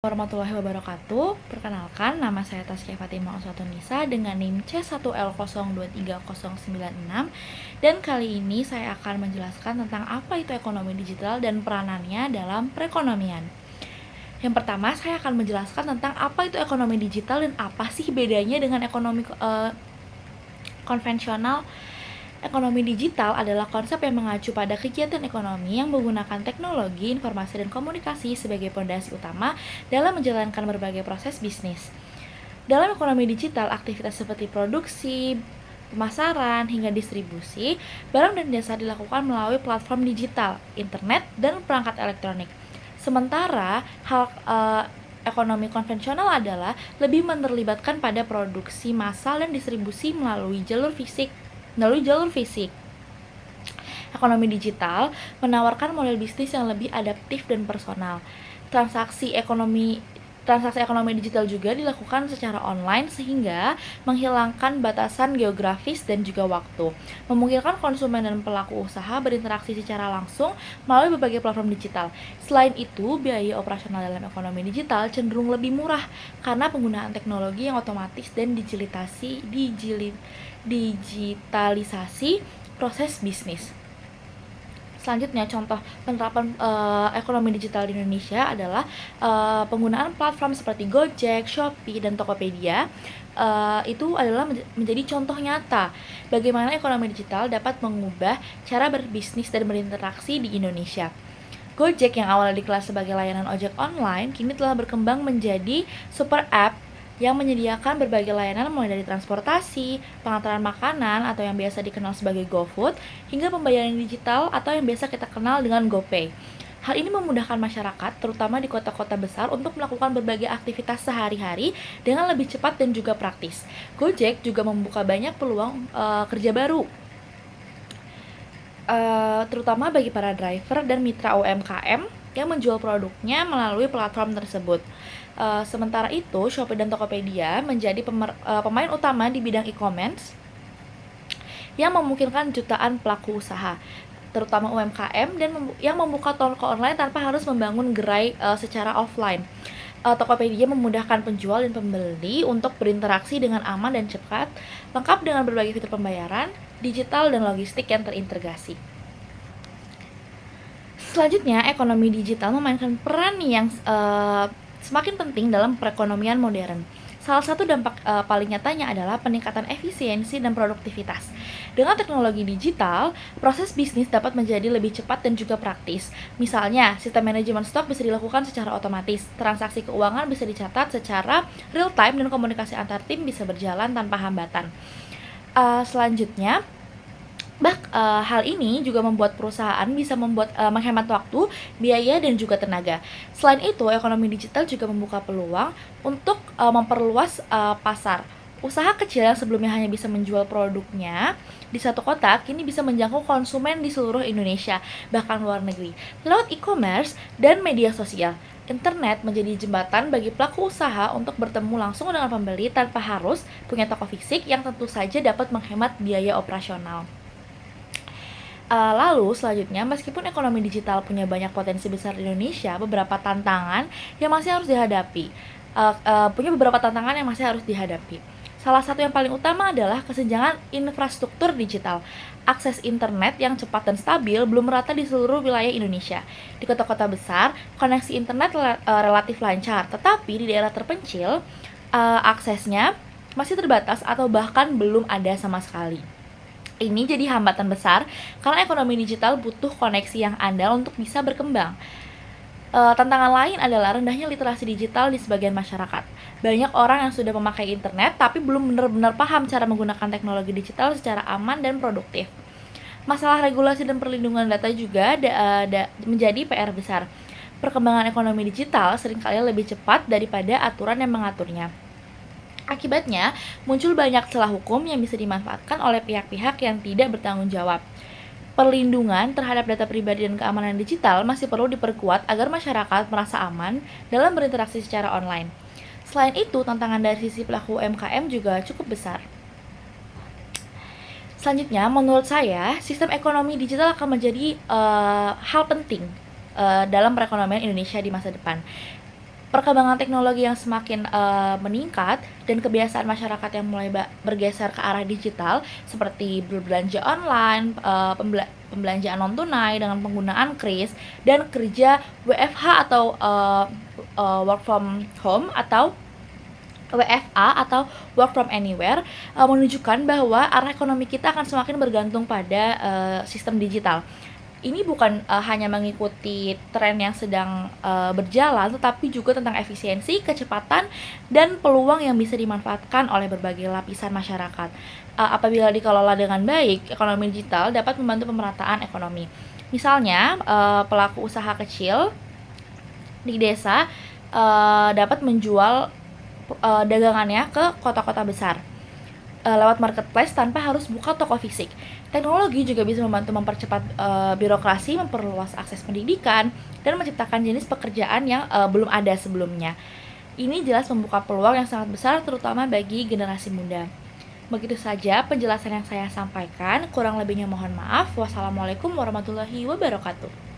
Warahmatullahi wabarakatuh. Perkenalkan, nama saya Taskia Fatimah Uswatunisa dengan NIM C1L023096 dan kali ini saya akan menjelaskan tentang apa itu ekonomi digital dan peranannya dalam perekonomian. Yang pertama, saya akan menjelaskan tentang apa itu ekonomi digital dan apa sih bedanya dengan ekonomi konvensional. Ekonomi digital adalah konsep yang mengacu pada kegiatan ekonomi yang menggunakan teknologi, informasi, dan komunikasi sebagai fondasi utama dalam menjalankan berbagai proses bisnis. Dalam ekonomi digital, aktivitas seperti produksi, pemasaran, hingga distribusi, barang dan jasa dilakukan melalui platform digital, internet, dan perangkat elektronik. Sementara, ekonomi konvensional adalah lebih menerlibatkan pada produksi massal dan distribusi melalui jalur fisik. Ekonomi digital menawarkan model bisnis yang lebih adaptif dan personal. Transaksi ekonomi digital juga dilakukan secara online sehingga menghilangkan batasan geografis dan juga waktu, memungkinkan konsumen dan pelaku usaha berinteraksi secara langsung melalui berbagai platform digital. Selain itu, biaya operasional dalam ekonomi digital cenderung lebih murah karena penggunaan teknologi yang otomatis dan digitalisasi proses bisnis. Selanjutnya, contoh penerapan ekonomi digital di Indonesia adalah penggunaan platform seperti Gojek, Shopee, dan Tokopedia. Itu adalah menjadi contoh nyata bagaimana ekonomi digital dapat mengubah cara berbisnis dan berinteraksi di Indonesia. Gojek yang awalnya dikelas sebagai layanan ojek online, kini telah berkembang menjadi super app yang menyediakan berbagai layanan mulai dari transportasi, pengantaran makanan atau yang biasa dikenal sebagai GoFood, hingga pembayaran digital atau yang biasa kita kenal dengan GoPay. Hal ini memudahkan masyarakat, terutama di kota-kota besar, untuk melakukan berbagai aktivitas sehari-hari dengan lebih cepat dan juga praktis. Gojek juga membuka banyak peluang kerja baru, terutama bagi para driver dan mitra UMKM yang menjual produknya melalui platform tersebut. Sementara itu, Shopee dan Tokopedia menjadi pemain utama di bidang e-commerce yang memungkinkan jutaan pelaku usaha, terutama UMKM, dan yang membuka toko online tanpa harus membangun gerai secara offline. Tokopedia memudahkan penjual dan pembeli untuk berinteraksi dengan aman dan cepat, lengkap dengan berbagai fitur pembayaran, digital, dan logistik yang terintegrasi. Selanjutnya, ekonomi digital memainkan peran yang semakin penting dalam perekonomian modern. Salah satu dampak paling nyatanya adalah peningkatan efisiensi dan produktivitas. Dengan teknologi digital, proses bisnis dapat menjadi lebih cepat dan juga praktis. Misalnya, sistem manajemen stok bisa dilakukan secara otomatis, transaksi keuangan bisa dicatat secara real time, dan komunikasi antar tim bisa berjalan tanpa hambatan. Selanjutnya, hal ini juga membuat perusahaan bisa menghemat waktu, biaya, dan juga tenaga. Selain itu, ekonomi digital juga membuka peluang untuk memperluas pasar. Usaha kecil yang sebelumnya hanya bisa menjual produknya di satu kota, kini bisa menjangkau konsumen di seluruh Indonesia, bahkan luar negeri. Lewat e-commerce dan media sosial, internet menjadi jembatan bagi pelaku usaha untuk bertemu langsung dengan pembeli tanpa harus punya toko fisik, yang tentu saja dapat menghemat biaya operasional. Lalu selanjutnya, meskipun ekonomi digital punya banyak potensi besar di Indonesia, beberapa tantangan yang masih harus dihadapi. Salah satu yang paling utama adalah kesenjangan infrastruktur digital. Akses internet yang cepat dan stabil belum merata di seluruh wilayah Indonesia. Di kota-kota besar, koneksi internet relatif lancar, tetapi di daerah terpencil, aksesnya masih terbatas atau bahkan belum ada sama sekali. Ini jadi hambatan besar karena ekonomi digital butuh koneksi yang andal untuk bisa berkembang. Tantangan lain adalah rendahnya literasi digital di sebagian masyarakat. Banyak orang yang sudah memakai internet tapi belum benar-benar paham cara menggunakan teknologi digital secara aman dan produktif. Masalah regulasi dan perlindungan data juga menjadi PR besar. Perkembangan ekonomi digital seringkali lebih cepat daripada aturan yang mengaturnya. Akibatnya, muncul banyak celah hukum yang bisa dimanfaatkan oleh pihak-pihak yang tidak bertanggung jawab. Perlindungan terhadap data pribadi dan keamanan digital masih perlu diperkuat agar masyarakat merasa aman dalam berinteraksi secara online. Selain itu, tantangan dari sisi pelaku UMKM juga cukup besar. Selanjutnya, menurut saya, sistem ekonomi digital akan menjadi hal penting dalam perekonomian Indonesia di masa depan. Perkembangan teknologi yang semakin meningkat dan kebiasaan masyarakat yang mulai bergeser ke arah digital seperti berbelanja online, pembelanjaan non tunai dengan penggunaan kris dan kerja WFH atau work from home atau WFA atau work from anywhere menunjukkan bahwa arah ekonomi kita akan semakin bergantung pada sistem digital. Ini bukan hanya mengikuti tren yang sedang berjalan, tetapi juga tentang efisiensi, kecepatan, dan peluang yang bisa dimanfaatkan oleh berbagai lapisan masyarakat. Apabila dikelola dengan baik, ekonomi digital dapat membantu pemerataan ekonomi. Misalnya, pelaku usaha kecil di desa dapat menjual dagangannya ke kota-kota besar lewat marketplace tanpa harus buka toko fisik. Teknologi juga bisa membantu mempercepat birokrasi, memperluas akses pendidikan, dan menciptakan jenis pekerjaan yang belum ada sebelumnya. Ini jelas membuka peluang yang sangat besar terutama bagi generasi muda. Begitu saja penjelasan yang saya sampaikan, kurang lebihnya mohon maaf. Wassalamualaikum warahmatullahi wabarakatuh.